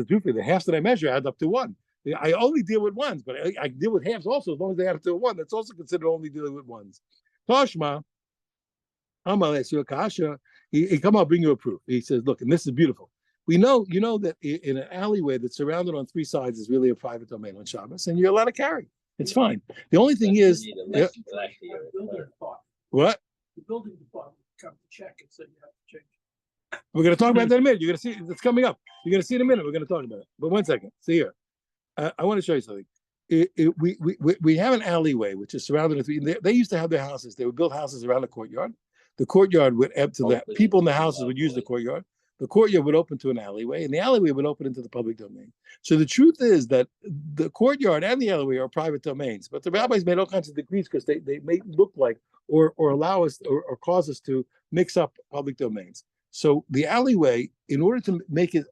the halves that I measure add up to 1. I only deal with ones, but I deal with halves also, as long as they add up to 1. That's also considered only dealing with ones. Toshma, he come out, bring you a proof. He says, look, and this is beautiful. You know that in an alleyway that's surrounded on 3 sides is really a private domain on Shabbos, and you're allowed to carry. It's fine. The only thing is, what? The building department come to check and say you have to change. We're going to talk about that in a minute. You're going to see it's coming up. You're going to see in a minute. We're going to talk about it. But one second. See here. I want to show you something. We have an alleyway which is surrounded. They used to have their houses. They would build houses around the courtyard. The courtyard would ebb to that. People in the houses would use the courtyard. The courtyard would open to an alleyway, and the alleyway would open into the public domain. So the truth is that the courtyard and the alleyway are private domains, but the rabbis made all kinds of decrees because they may look like or allow us or cause us to mix up public domains. So the alleyway, in order to make it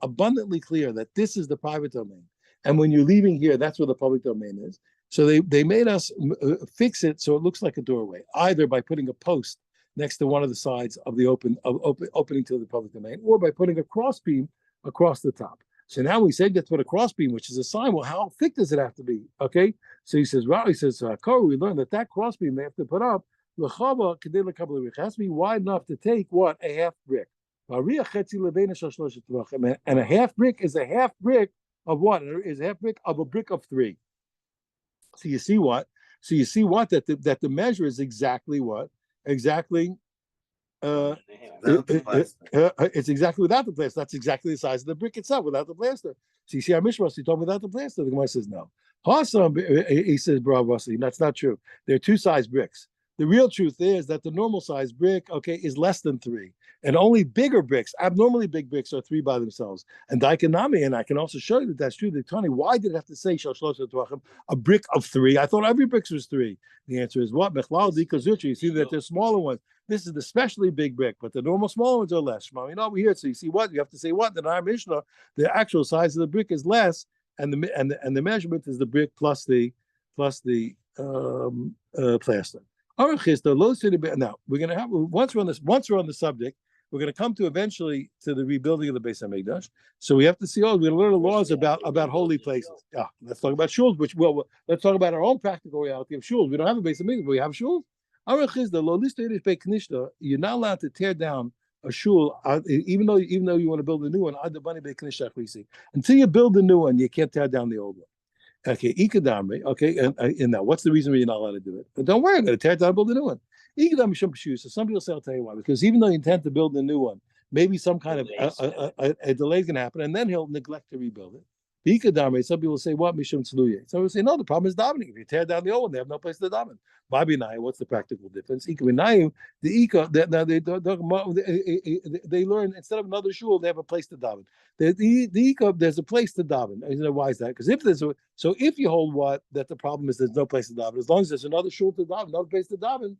abundantly clear that this is the private domain, and when you're leaving here, that's where the public domain is. So they made us fix it so it looks like a doorway, either by putting a post next to one of the sides of the opening to the public domain, or by putting a crossbeam across the top. So now we say that's what a crossbeam, which is a sign. Well, how thick does it have to be? Okay. So he says, we learned that crossbeam they have to put up, it has to be wide enough to take what? A half brick. And a half brick is a half brick of what? Is a half brick of a brick of 3. So you see what? That the measure is exactly what? Exactly. It's exactly without the plaster. That's exactly the size of the brick itself without the plaster. So you see our Mishra, he told me without the plaster. The Gemara says no. He says, bravo, that's not true. There are 2 size bricks. The real truth is that the normal size brick, is less than 3. And only bigger bricks, abnormally big bricks, are 3 by themselves. And Daikanami, and I can also show you that that's true. Tony, why did it have to say a brick of 3? I thought every brick was 3. The answer is what? You see that there's smaller ones. This is the specially big brick, but the normal smaller ones are less. We hear it. So you see what? You have to say what? In our Mishnah, the actual size of the brick is less, and the measurement is the brick plus the plaster. Now we're going to have once we're on the subject, we're going to come to eventually to the rebuilding of the Beis Hamikdash. So we have to see. We're going to learn the laws about holy places. Let's talk about shuls. Let's talk about our own practical reality of shuls. We don't have a Beis Hamikdash, but we have shuls. You're not allowed to tear down a shul, even though you want to build a new one. Until you build a new one, you can't tear down the old one. Okay, and now what's the reason why you're not allowed to do it? But don't worry, I'm going to tear it down and build a new one. So some people say, I'll tell you why, because even though you intend to build a new one, maybe some kind of a delay is going to happen, and then he'll neglect to rebuild it. Some people say, what? Mishum tzluye. Some people say, no, the problem is davening. If you tear down the old one, they have no place to daven. What's the practical difference? They learn, instead of another shul, they have a place to daven. There's a place to daven. Why is that? Because if you hold that the problem is there's no place to daven, as long as there's another shul to daven, another place to daven,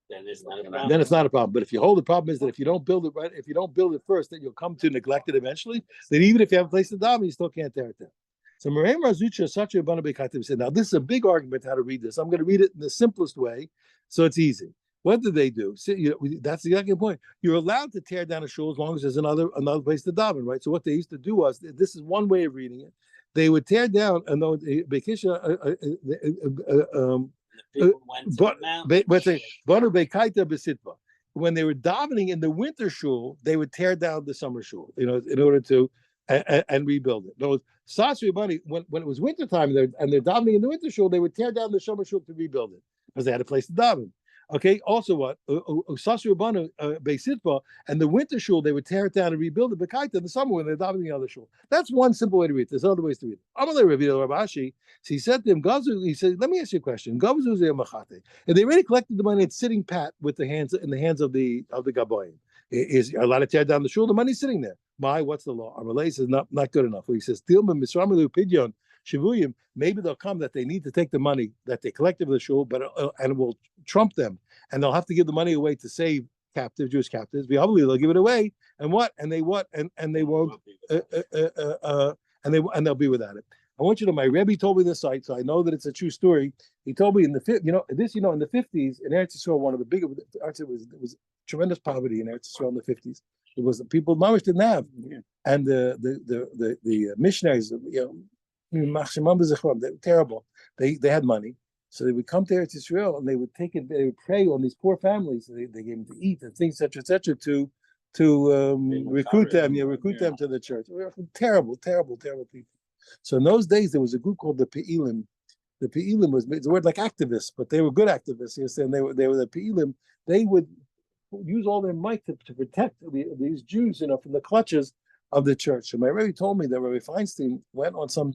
then it's not a problem. But if you hold the problem is that if you don't build it right, if you don't build it first, then you'll come to neglect it eventually. Then even if you have a place to daven, you still can't tear it down. So Merei Marzucha Sacha Bana Bekatim said, now this is a big argument how to read this. I'm going to read it in the simplest way, so it's easy. What did they do? So, that's the second point. You're allowed to tear down a shul as long as there's another place to daven, right? So what they used to do was, this is one way of reading it. They would tear down, and Bekisha, People went to the mountain. when they were davening in the winter shul, they would tear down the summer shul, in order to and rebuild it. In other words, Sasri Bunny, when it was winter time and they're davening in the winter shul, they would tear down the summer shul to rebuild it because they had a place to daven. Okay. Also, what Sasri Bunny Beisitva and the winter shul, they would tear it down and rebuild it. Bekaita in the summer when they're davening in the other shul. That's one simple way to read it. There's other ways to read it. Amalei Rabbi Rabashi. So he said to him, Gazu, he said, let me ask you a question. And they already collected the money. It's sitting pat with the hands of the Gaboyim. Is allowed to tear down the shul? The money's sitting there. What's the law? Amalei says not good enough. He says, maybe they'll come that they need to take the money that they collected for the shul, but and it will trump them, and they'll have to give the money away to save Jewish captives. They'll give it away, and they won't, and they'll be without it. I want you to know, my Rebbe told me this site, so I know that it's a true story. He told me in the in the 50s in Eretz Yisrael, one of the big, it was tremendous poverty in Eretz Yisrael in the 50s. It was people mamish didn't have, and the missionaries, they were terrible. They had money, so they would come to Eretz Yisrael and they would take it. They would prey on these poor families. They gave them to eat and things, etc., to recruit them to the church. Terrible people. So in those days, there was a group called the Pe'ilim. The Pe'ilim was the word like activists, but they were good activists. You're saying they were the Pe'ilim. They would use all their might to protect these Jews, from the clutches of the church. So my Rebbe told me that Rabbi Feinstein went on some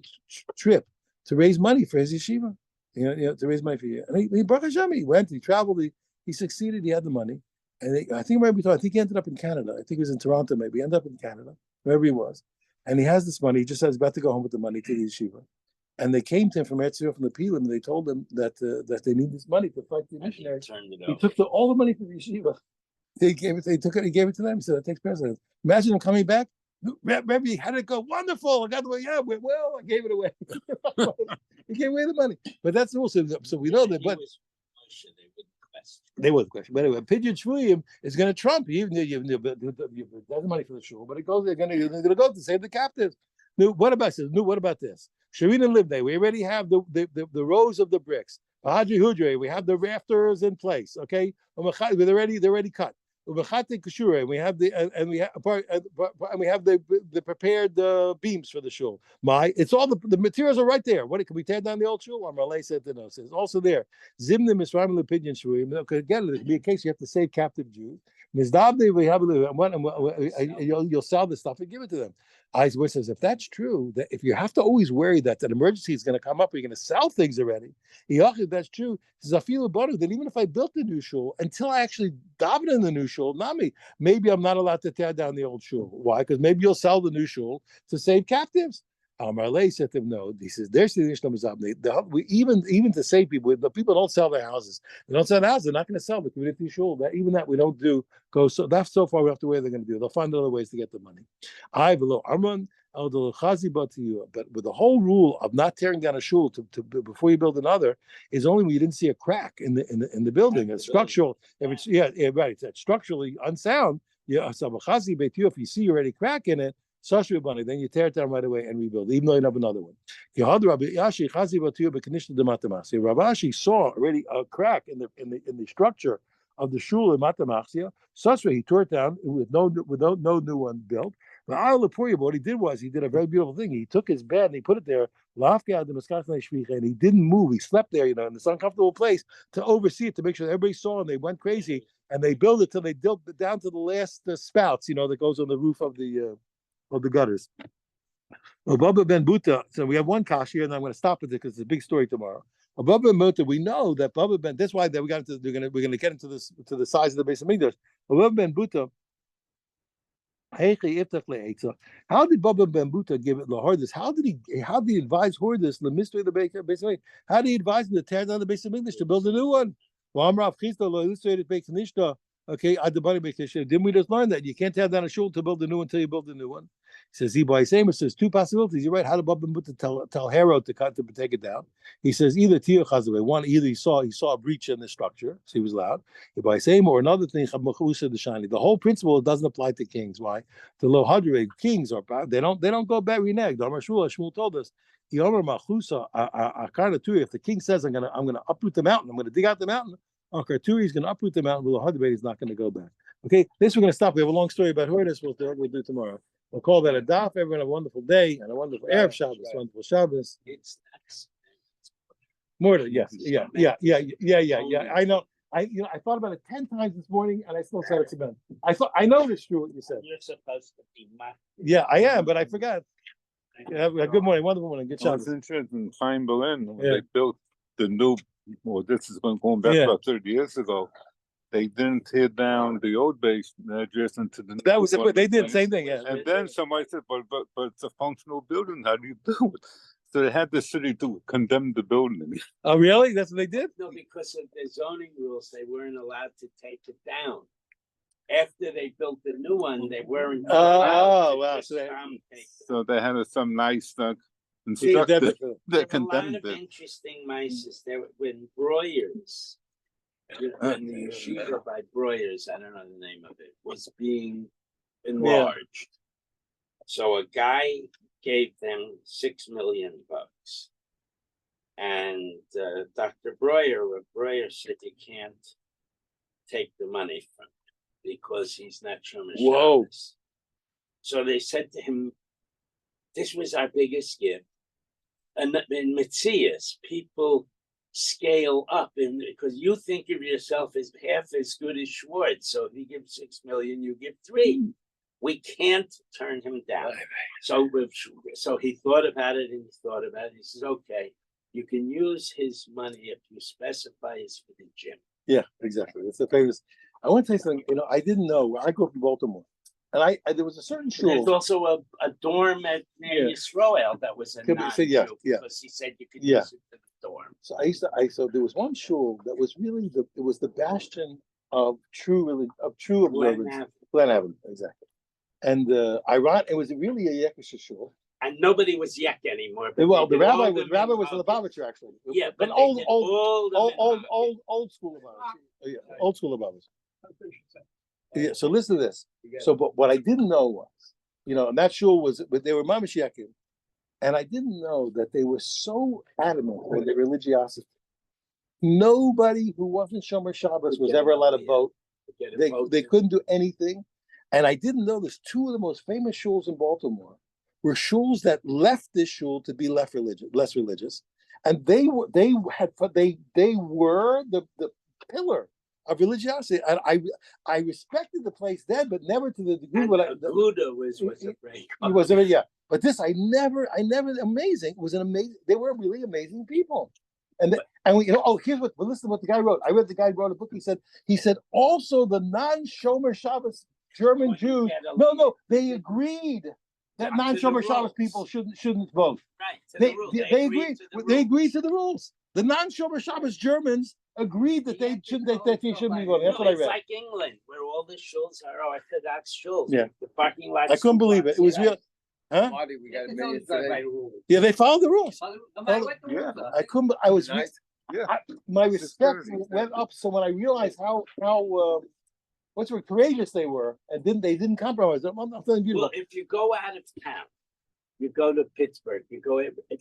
trip to raise money for his yeshiva, to raise money for you. And he Baruch Hashem, he went, he traveled, he succeeded, he had the money. And I think he ended up in Canada. I think he was in Toronto, maybe. He ended up in Canada, wherever he was. And he has this money. He just says he's about to go home with the money to the yeshiva. And they came to him from Eretz Yisrael, from the Pilim, and they told him that they need this money to fight the missionaries. He took all the money from the yeshiva. He gave it to them. He said, that takes precedence. Imagine him coming back. Rebbe, how did it go? Wonderful. I got the money. Yeah, I gave it away. He gave away the money. But that's also, so we know that, but they would question. But anyway, Pidyon Shvuyim is going to trump you, even though you have money for the shul, but they're going to go to save the captives. What about this? Sharina lived there. We already have the rows of the bricks. We have the rafters in place. Okay, they're already cut. We have the prepared beams for the shul. It's all the materials are right there. What can we tear down the old shul? Amalei said to no. It's also there. Zimnim Misraim Lepidyon Shvuyim. Again, it could be a case you have to save captive Jews. We have you'll sell this stuff and give it to them. Eisner says, if that's true, that if you have to always worry that an emergency is going to come up, or you're going to sell things already, if that's true, says, I feel about it, that even if I built the new shul, until I actually daven in the new shul, maybe I'm not allowed to tear down the old shul. Why? Because maybe you'll sell the new shul to save captives. Amalei said to him, no. He says, there's the even to save people, the people don't sell their houses. They don't sell their houses. They're not going to sell the community shul. Even that we don't do. So that's so far we have to where they're going to do. They'll find other ways to get the money. But with the whole rule of not tearing down a shul to before you build another is only when you didn't see a crack in the building. It's structural. If it's right. It's structurally unsound. If you see already crack in it. Then you tear it down right away and rebuild, even though you have another one. Rav Ashi saw already a crack in the structure of the shul in Matamachsia. He tore it down with no new one built. But what he did was he did a very beautiful thing. He took his bed and he put it there, and he didn't move. He slept there, in this uncomfortable place to oversee it, to make sure everybody saw, and they went crazy. And they built it till they built it down to the last spouts, that goes on the roof of the gutters. Baba Ben Buta. So we have one kash here, and I'm going to stop with it because it's a big story tomorrow. Baba Ben Buta, we know that Baba Ben. That's why we got into. We're going to get into this to the size of the base of Mikdash. Baba Ben Buta. How did Baba Ben Buta give it lahordis? How did he advise Hordis the mystery of the base of Mikdash? How did he advise him to tear down the base of Mikdash to build a new one? Okay, didn't we just learn that you can't tear down a shul to build a new one until you build a new one? He says, Ibai Samer says two possibilities. You're right. How did Baba Mutta tell Herod to take it down? He says either Tio Chazaway. One, either he saw a breach in the structure, so he was loud. Ibai Samer, or another thing, the whole principle doesn't apply to kings. Why? The low hadre kings are they don't go back reneged. Shmuel told us. If the king says I'm gonna uproot the mountain, I'm gonna dig out the mountain, Uncle Turi is gonna uproot the mountain, the hadre is not gonna go back. Okay, this we're gonna stop. We have a long story about Hortus. We'll do tomorrow. We'll call that a daf. Everyone have a wonderful day and a wonderful Erev Shabbos, wonderful Shabbos. It's next. Mortar, yes, yeah. I know. I thought about it 10 times this morning, and I still said it's a man. I know it's true what you said. You're supposed to be mad. Yeah, I am, but I forgot. Yeah, good morning, wonderful morning, good Well, it's Shabbos. interesting, Chaim Berlin, when Yeah. they built the new, well, this is going back Yeah. about 30 years ago. They didn't tear down the old base, just into the. That was new it. They one. did the same thing. Yeah. And then somebody said, but it's a functional building. How do you do it? So they had the city to condemn the building. Oh, really? That's what they did? No, because of the zoning rules, they weren't allowed to take it down. After they built the new one, they weren't. allowed to wow, just, so they- take it. So they had some nice Yeah, instructor definitely. that There were a lot condemned of it. interesting mices. There were when Breuer's, when the yeshiva by Breuer's, I don't know the name of it, was being enlarged. So a guy gave them $6 million, and Dr. Breuer said you can't take the money from him because he's not Shomer Whoa. Shabbos. So they said to him, "This was our biggest gift." And in Metzias, people scale up, and because you think of yourself as half as good as Schwartz, so if he gives $6 million, you give $3 million. We can't turn him down. So he thought about it, and he thought about it. He says, "Okay, you can use his money if you specify it's for the gym." Yeah, exactly. It's the famous. I want to tell you something. I didn't know. I grew up in Baltimore, and I there was a certain There's shul. also a dorm near Yeah. Yisroel that was a Could be- non-Jew so, yeah. because he said you could Yeah. use it for the dorm. So there was one shul that was really the bastion of true observance. Glen Avenue, exactly. And it was really a Yekisha shul. And nobody was Yek anymore. but Well, they the did all rabbi the was the minhagim. Lubavitcher actually. Yeah, but but old they did all the minhagim. old school Lubavitcher. Yeah, old school Lubavitcher. Yeah. So listen to this. So, but what I didn't know was, and that shul but they were mamish Yekim, and I didn't know that they were so adamant with their religiosity. Nobody who wasn't Shomer Shabbos was ever allowed to vote. Get a They vote. couldn't do anything, and I didn't know this. Two of the most famous shuls in Baltimore were shuls that left this shul to be less religious, and they were the pillar of religiosity. And I respected the place then, but never to the degree And what the Buddha was a break. he was But this I never amazing. It was an amazing. They were really amazing people. And here's what. But listen to what the guy wrote. I read the guy wrote a book. He said also the non-Shomer Shabbos German Jews. No, they agreed that To the non-Shomer Shabbos rules. people shouldn't vote. Right. To They the rules. agreed. to the They rules. agreed to the rules. The non-Shomer Shabbos Germans agreed that they shouldn't be voting. That's what I It's read. like England, where all the shuls are Orthodox shuls. Yeah. The parking lot. I couldn't believe it. It was real. Huh? Marty, we got a It's minute always done by today. rules. Yeah, they followed the rules. No matter what the Yeah. rules are. I couldn't. I was. Nice. Yeah. My respect Thursday. went up. So when I realized how courageous they were, and they didn't compromise. I'm feeling beautiful. Well, if you go out of town, you go to Pittsburgh,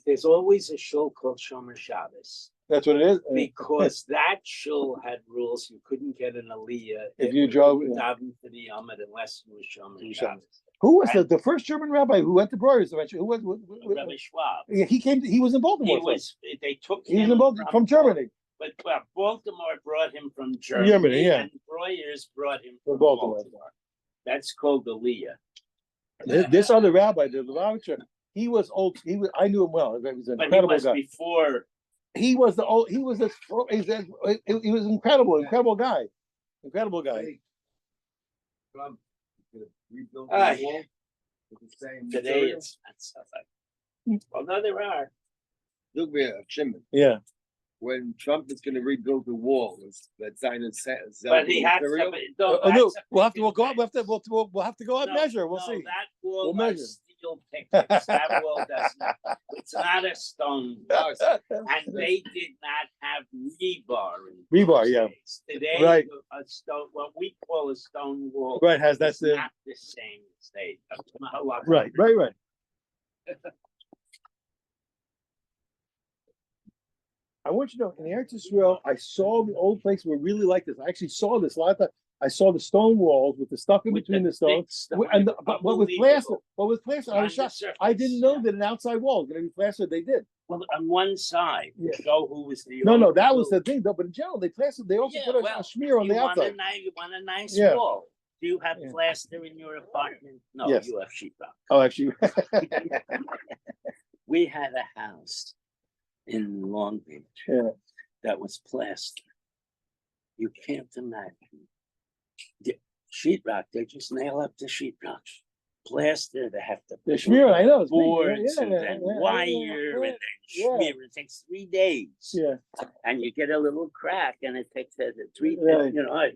there's always a shul called Shomer Shabbos. That's what it is. Because that shul had rules. You couldn't get an aliyah If you drove, daven for the Yomid unless you were Shomer Shabbos. who was the first German rabbi who went to Breuer's eventually? Who was? Rabbi Schwab. Yeah, he came. He was in Baltimore. They took He was him in Baltimore from Germany. But Baltimore brought him from Germany. Yeah. And Breuer's brought him From from Baltimore. That's called aliyah. This other rabbi, the Lubavitcher, he was old. I knew him well. He was an But he incredible was guy. before. He was he was incredible guy. Incredible guy. Hey, Trump, gonna rebuild Ah, the wall with the same Today material? it's not stuff like. Well, no, there are. Look, Shimon, Yeah. when Trump is gonna rebuild the wall, that's But he had some. No, No, that's a we'll have to. freaking We'll go up. mess. We'll have to go up No, measure. We'll no, see. That wall We'll measure. real pictures. That wall doesn't, it's not a stone wall. And they did not have rebar in Rebar, those yeah. days. Today, Right. a stone, what we call a stone wall, Right, has is that's the, not the same as they. right, right, right. I want you to know, in Eretz Yisrael, I saw the old place where we really like this. I actually saw this a lot of times. I saw the stone walls with the stuff in With between the the stones. thick stone. And but with plaster, I On was the shocked. surface, I didn't know yeah. that an outside wall was gonna be plastered. They did. Well, on one side, Yeah. to show who was the No, owner that was the building. thing though. But in general, they plastered. They also Yeah, put a well, smear on the outside. You want a nice Yeah. wall. Do you have Yeah. plaster in your apartment? No, Yes. you have sheetrock. Oh, actually, We had a house in Long Beach yeah. that was plaster. You can't imagine. The sheetrock, they just nail up the sheetrock. Plaster, they have to The smear. I know. It's big. boards and Yeah, then yeah, wire yeah, and then yeah. smear. It takes 3 days. Yeah. And you get a little crack and it takes 3 days. Right. You know,